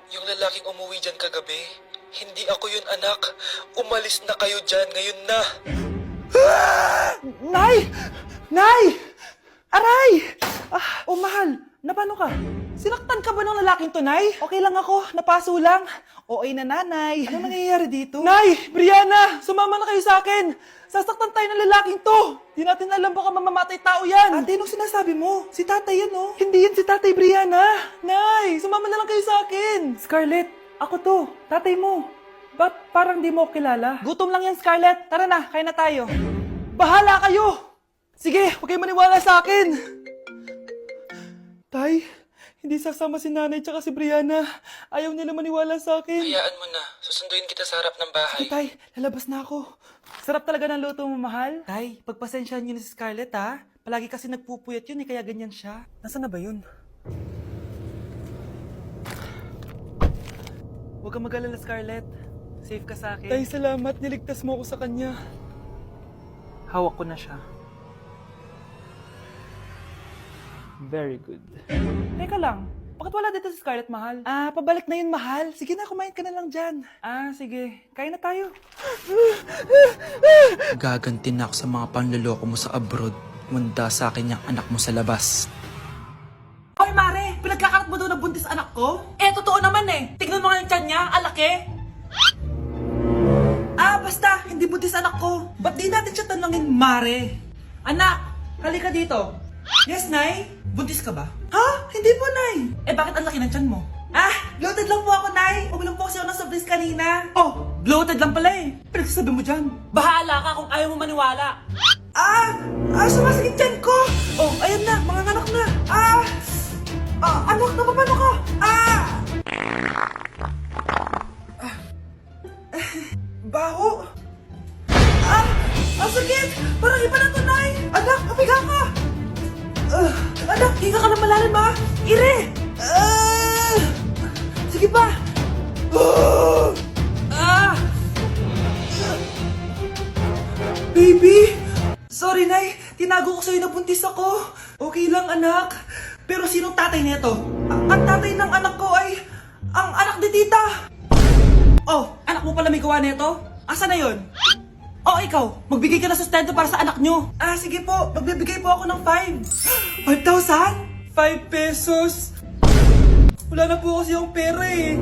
Yung lalaking umuwi dyan kagabi, hindi ako yun, anak. Umalis na kayo dyan ngayon na. Nay! Nay! Aray! Mahal, napano ka? Sinaktan ka ba ng lalaking to, Nay? Okay lang ako, napaso lang. Okay na, nanay. Ano nangyayari dito? Nay! Brianna! Sumama na kayo sa akin! Sasaktan tayo ng lalaking to! Di natin alam baka mamamatay tao yan! Ate, anong sinasabi mo? Si tatay yan, oh. Hindi yan si tatay, Brianna! Nay! Sumama na lang kayo sa akin! Scarlett, ako to. Tatay mo. Ba't parang di mo ako kilala? Gutom lang yan, Scarlett. Tara na, kain na tayo. Bahala kayo! Sige, huwag kayo maniwala sa akin! Tay, hindi sasama si nanay tsaka si Brianna. Ayaw nila maniwala sa akin. Hayaan mo na. Susunduin kita sa harap ng bahay. Sige, Tay, lalabas na ako. Sarap talaga ng luto mo, mahal. Tay, pagpasensyahan niyo na si Scarlett, ha? Palagi kasi nagpupuyat yun, kaya ganyan siya. Nasaan na ba yun? Huwag kang mag-alala, Scarlett. Safe ka sa akin. Tay, salamat. Niligtas mo ako sa kanya. Hawak ko na siya. Very good. Teka lang. Bakit wala dito si Scarlett, mahal? Pabalik na yun, mahal. Sige na, kumain ka na lang dyan. Sige. Kain na tayo. Gaganti na ako sa mga panloloko mo sa abroad. Manda sa akin yung anak mo sa labas. Hoy, Mare! Pinagkakarat mo daw na buntis anak ko? Totoo naman eh. Tignan mo nga yung tiyan niya, alaki. Basta, hindi buntis anak ko. Ba't di natin siya tanungin, Mare? Anak, halika dito. Yes, Nay? Buntis ka ba? Ha? Hindi po, Nay. Bakit ang laki ng tiyan mo? Bloated lang po ako, Nay. Uminom po kasi ako ng soft kanina. Oh, bloated lang pala eh. Pinagsasabi mo dyan. Bahala ka kung ayaw mo maniwala. Sumasakit tiyan ko. Oh, ayan na, mga anak na. Anak, napapano ka? Baho. Ang sakit. Parang iba na to, Nay. Anak, papiga ka. Anak, hinga ka na malalim, ha? Ire! Sige pa! Baby! Sorry, Nay. Tinago ko sa'yo na buntis ako. Okay lang, anak. Pero sinong tatay nito? Ang tatay ng anak ko ay ang anak ni tita. Oh, anak mo pala may gawa nito? Asa na yon? Ikaw, magbigay ka na sustento para sa anak nyo. Sige po, magbibigay po ako ng 5. 5,000? 5 pesos? Wala na po kasi yung pera eh.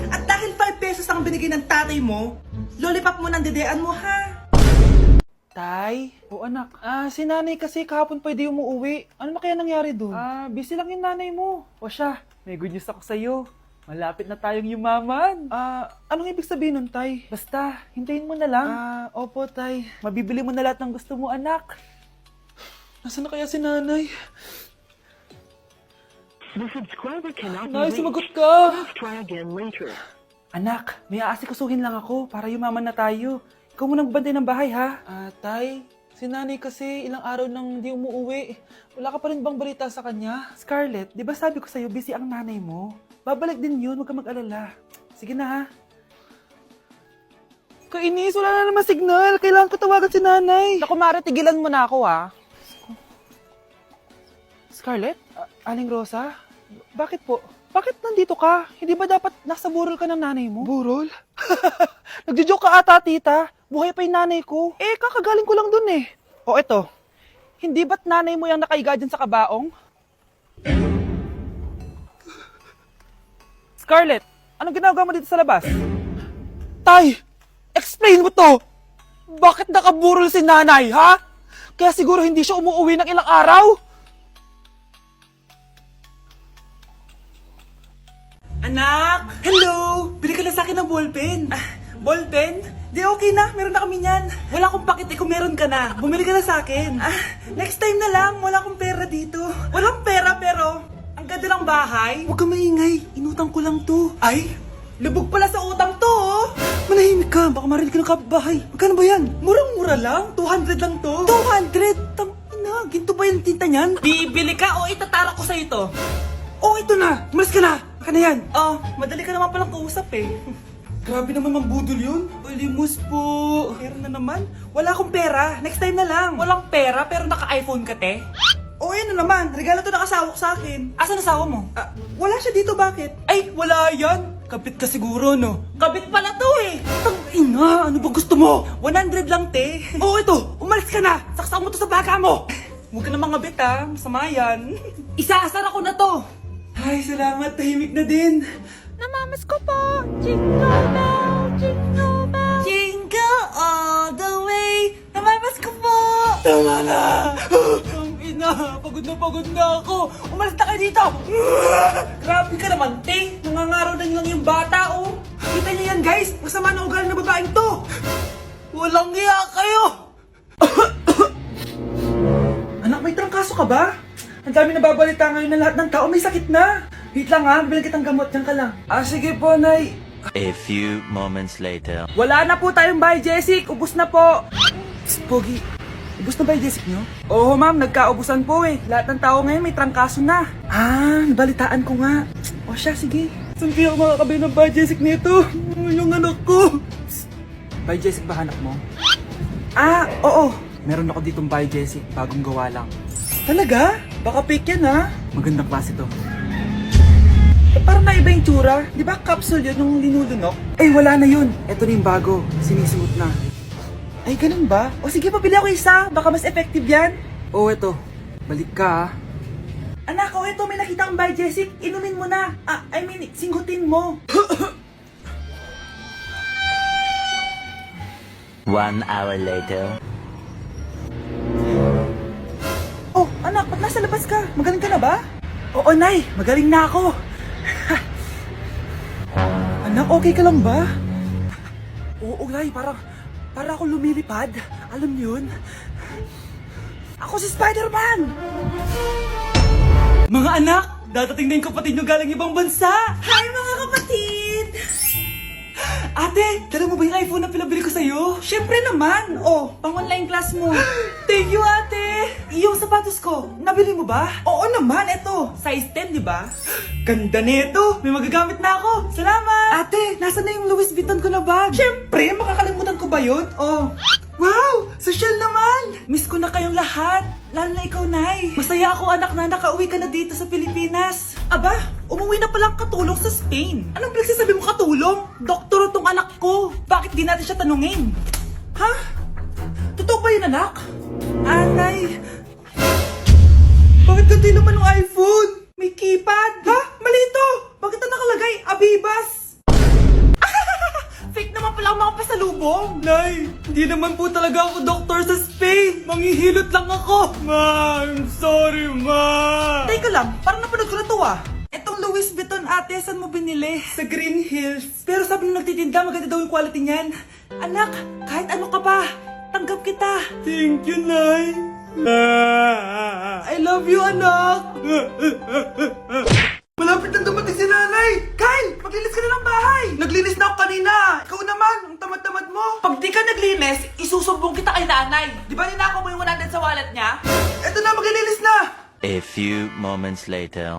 At dahil 5 pesos ang binigay ng tatay mo, lollipop mo ng dedean mo, ha? Tay? Anak. Si nanay kasi kahapon pwede umuwi. Ano na kaya nangyari doon? Busy lang yung nanay mo. O siya, may good news ako sa'yo. Malapit na tayong yumaman. Anong ibig sabihin nun, Tay? Basta, hintayin mo na lang. Opo, Tay. Mabibili mo na lahat ng gusto mo, anak. Nasaan na kaya si nanay? The subscriber cannot be Nay, reached. sumagot ka! Please try again later. Anak, may aasikasuhin lang ako para yumaman na tayo. Ikaw munang bantay ng bahay, ha? Tay, si nanay kasi ilang araw nang di umuwi. Wala ka pa rin bang balita sa kanya? Scarlett, di ba sabi ko sa'yo busy ang nanay mo? Babalik din yun, huwag ka mag-alala. Sige na, ha? Kainis, wala na naman signal. Kailangan ko tawagan si nanay. Naku, Mare, tigilan mo na ako, ha? Scarlett? Aling Rosa? Bakit po? Bakit nandito ka? Hindi ba dapat nasa burol ka ng nanay mo? Burol? Nagjo-joke ka ata, tita. Buhay pa yung nanay ko. Kakagaling ko lang dun eh. Eto. Hindi ba't nanay mo yung nakaiga dyan sa kabaong? Scarlett, anong ginagawa mo dito sa labas? Tay, explain mo to! Bakit nakaburol si nanay, ha? Kaya siguro hindi siya umuwi ng ilang araw? Anak! Hello! Bili ka na sa akin ng ballpen. Ballpen? Di okay na, meron na kami niyan. Wala akong pakit kung meron ka na. Bumili ka na sa akin. Next time na lang, wala akong pera dito. Walang pera pero ang ganda ng bahay. Huwag ka maingay, inutang ko lang to. Ay, lubog pala sa utang to, oh. Manahimik ka, baka marinig ka ng kapitbahay. Magkano ba yan? Murang-mura lang, 200 lang to. 200? Tangina, ginto ba yung tinta niyan? Bibili ka o itatara ko sa ito? Ito na, umalis ka na. Baka na yan. Madali ka naman palang kausap eh. Grabe naman mambudol yun. Limus po. Pera na naman. Wala akong pera. Next time na lang. Walang pera pero naka-iPhone ka, te? O ayun na naman, regalo to ng asawa ko sa akin. Asan asawa mo? Wala siya dito, bakit? Ay, wala yan. Kabit ka siguro, no? Kabit pala to eh. Ina, ano ba gusto mo? 100 lang, te. Oo, ito. Umalis ka na. Saksak mo to sa baka mo. Huwag ka na mga bit, ha. Masama yan. Isaasara ko na to. Ay, salamat. Tahimik na din. Namamas ko po. Jingle bell, jingle bell. Jingle all the way. Namamas ko po. Tama na. Ang ina, pagod na ako. Umalis na kayo dito. Grabe ka naman, te. Nangangaraw na lang yung bata, oh. Kita niyo yan, guys. Masama na ugali na babaeng to. Walang iya kayo. Anak, may trangkaso ka ba? Ang dami nababalita ngayon na lahat ng tao may sakit na. Wait lang ha, bilang kitang gamot. Diyan ka lang. Sige po, Nay. A few moments later. Wala na po tayong buy, Jessic. Ubus na po. Psst, Pogi. Ubus na buy, Jessic nyo? Oo, ma'am. Nagkaubusan po eh. Lahat ng tao ngayon may trangkaso na. Nabalitaan ko nga. O siya, sige. Saan kaya ako makakabay ng buy, Jessic nito? Yung anak ko. Psst. Buy, Jessic ba hanap mo? Oo. Meron ako ditong buy, Jessic. Bagong gawa lang. Talaga? Baka fake yan ha? Magandang klase to. Parang naiba yung tsura. Di ba capsule yun nung linulunok? Ay, wala na yun. Ito na yung bago. Sinisuot na. Ay, ganun ba? O sige, pabili ako isa. Baka mas effective yan. Oo, ito. Balik ka, ha? Anak, ito. May nakita kang buy, Jessic. Inumin mo na. Singgutin mo. 1 hour later. Oh, anak, ba't nasa labas ka? Magaling ka na ba? Oo, Nay. Magaling na ako. Anak, okay ka lang ba? Oo, Nay. Para ako lumilipad. Alam niyo yun? Ako si Spider-Man! Mga anak, dadating na yung kapatid nyo galing ibang bansa! Hi, mga kapatid! Ate, dala mo ba yung iPhone na pinabili ko sa'yo? Siyempre naman! Oh, pang online class mo. Thank you, ate! Yung sapatos ko, nabili mo ba? Oo naman, eto. Size 10, di ba? Ganda nito! May magagamit na ako! Salamat! Ate, nasa na yung Louis Vuitton ko na bag? Siyempre, makakalimutan ko ba yun? Oh. Wow! Social naman! Miss ko na kayong lahat. Lalo na ikaw, Nay. Masaya ako, anak, na nakauwi ka na dito sa Pilipinas. Aba, umuwi na palang katulong sa Spain. Anong pinagsasabi mo katulong? Doktor tong anak ko. Bakit di natin siya tanungin? Ha? Totoo ba yun, anak? Nay. Bakit ganti naman ng iPhone? May keypad. Ha? Mali ito. Bakit na nakalagay? Abibas. Fake naman pala ang mga pasalubong. Nay, hindi naman po talaga ako doktor sa Spain. Manghihilot lang ako. Ma, I'm sorry, ma. Teka lang, parang napanood ko na to ah. Etong Louis Vuitton, ate, saan mo binili? Sa Green Hills. Pero sabi nung nagtitinda, maganda daw yung quality niyan. Anak, kahit ano ka pa, tanggap kita. Thank you, Nay. I love you, anak. Malapit na dumating si nanay! Kyle! Maglinis ka na ng bahay! Naglinis na ako kanina! Ikaw naman! Ang tamad-tamad mo! Pag di ka naglinis, isusumbong kita kay nanay! Di ba ninakaw mo yung 100 sa wallet niya? Eto na! Maglilinis na! A few moments later.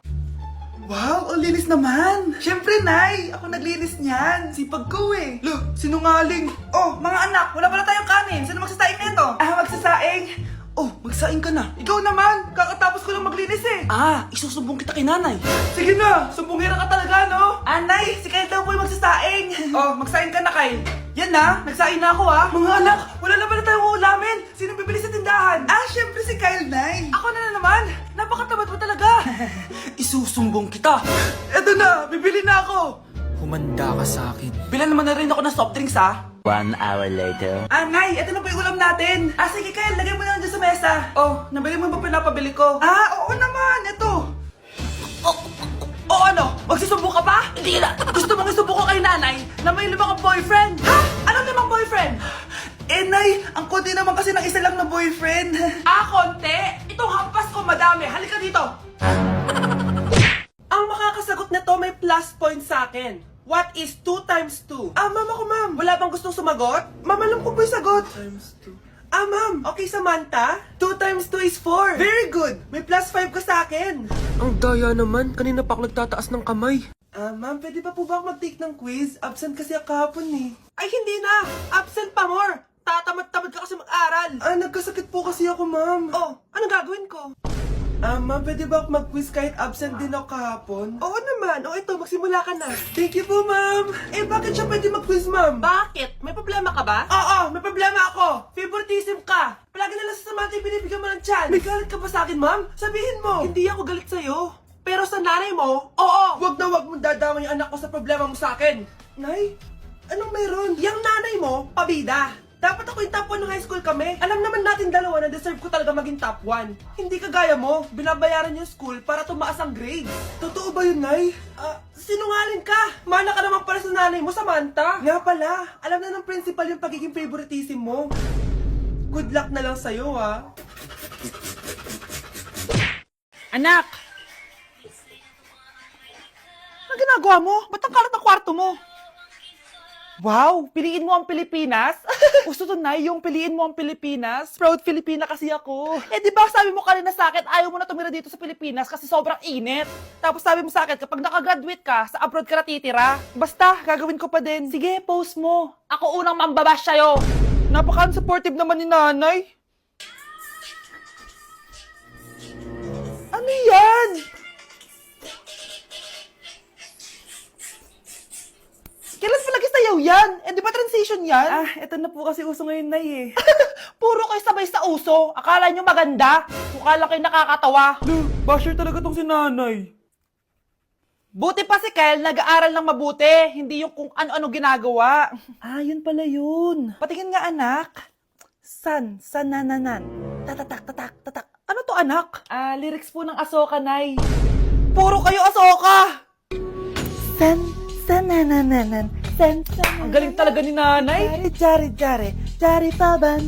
Wow! Ang linis naman! Siyempre, Nay! Ako naglinis niyan! Sipag ko eh! Look! Sinungaling! Oh! Mga anak! Wala pala tayong kanin! Sino magsasaing nito? Magsasaing! Oh, magsaing ka na. Ikaw naman, kakatapos ko lang maglinis eh. Isusumbong kita kay nanay. Sige na, sumbongera ka talaga, no? Nay, si Kyle daw po yung magsasaing. Oh, magsaing ka na, Kyle. Yan na, nagsaing na ako Mga anak, wala na pala tayong ulamin. Sino bibili sa tindahan? Syempre si Kyle, Nay. Ako na naman. Napakatamad mo talaga. Isusumbong kita. Eto na, bibili na ako. Humanda ka sa akin. Bilan naman na rin ako ng soft drinks, 1 hour later. Nay, ito na po yung ulam natin. Sige, Kyle, lagay mo na dyan sa mesa. Oh, nabili mo ba pinapabili ko? Oo naman, ito. Ano? Magsusumbong ka pa? Hindi na. Gusto mong isumbong ko kay nanay na may 5 kang boyfriend? Ha? Anong 5 boyfriend? Nay, ang konti naman kasi ng isa lang na boyfriend. Konti? Itong hampas ko madami. Halika dito. Ang makakasagot nito may plus point sa akin. What is 2 times 2? Ma'am ako, ma'am. Wala bang gustong sumagot? Ma'am, alam ko po yung sagot. 2 times 2. Ma'am. Okay, Samantha. 2 times 2 is 4. Very good. May plus 5 ka sa akin. Ang daya naman, kanina pa ako nagtataas ng kamay. Ma'am, pwede pa po ba ako mag-take ng quiz? Absent kasi ako kahapon eh. Ay, hindi na. Absent pa more. Tatamad-tamad ka kasi mag-aral. Nagkasakit po kasi ako, ma'am. Oh, anong gagawin ko? Ma'am, pwede ba ako mag-quiz kahit absent din ako kahapon? Oo naman. O ito, magsimula ka na. Thank you po, ma'am. Bakit siya pwede mag-quiz, ma'am? Bakit? May problema ka ba? Oo, may problema ako. Favoritism ka. Palagi na lang sa samantay binibigyan mo ng chance. May galit ka ba sa akin, ma'am? Sabihin mo. Hindi ako galit sa'yo. Pero sa nanay mo, oo. Wag na wag mong dadama yung anak ko sa problema mo sa akin. Nay, anong meron? Yang nanay mo, pabida. Dapat ako yung top 1 ng high school kami. Alam naman natin dalawa na deserve ko talaga maging top 1. Hindi kagaya mo, binabayaran yung school para tumaas ang grade. Totoo ba yun, Nay? Sinungaling ka! Mana ka naman pala sa nanay mo, Samantha. Nga pala, alam na ng principal yung pagiging favoritism mo. Good luck na lang sa'yo, ha? Anak! Ang ginagawa mo? Ba't ang kalat ang kwarto mo? Wow! Piliin mo ang Pilipinas? Gusto to, Nay, yung piliin mo ang Pilipinas? Proud Filipina kasi ako. Di ba sabi mo kanina sa akin, ayaw mo na tumira dito sa Pilipinas kasi sobrang init. Tapos sabi mo sa akin, kapag nakagraduate ka, sa abroad ka na titira. Basta, gagawin ko pa din. Sige, post mo. Ako unang mambabash sa'yo. Napaka-unsupportive naman ni nanay. Ano yan? Kailan palagi sayaw yan? Di ba transition yan? Eto na po kasi uso ngayon, Nay, eh. Puro kayo sabay sa uso. Akala nyo maganda. Mukha lang kayo nakakatawa. Basher talaga tong si nanay. Buti pa si Kyle, nag-aaral ng mabuti. Hindi yung kung ano-ano ginagawa. Yun pala yun. Patingin nga, anak. Sanananan. Tatatak, tatak, tatak. Ano to, anak? Lyrics po ng Asoka, Nay. Puro kayo Asoka! Sanananan. Ang galing talaga ni nanay. Jari, jari, jari, jari paban.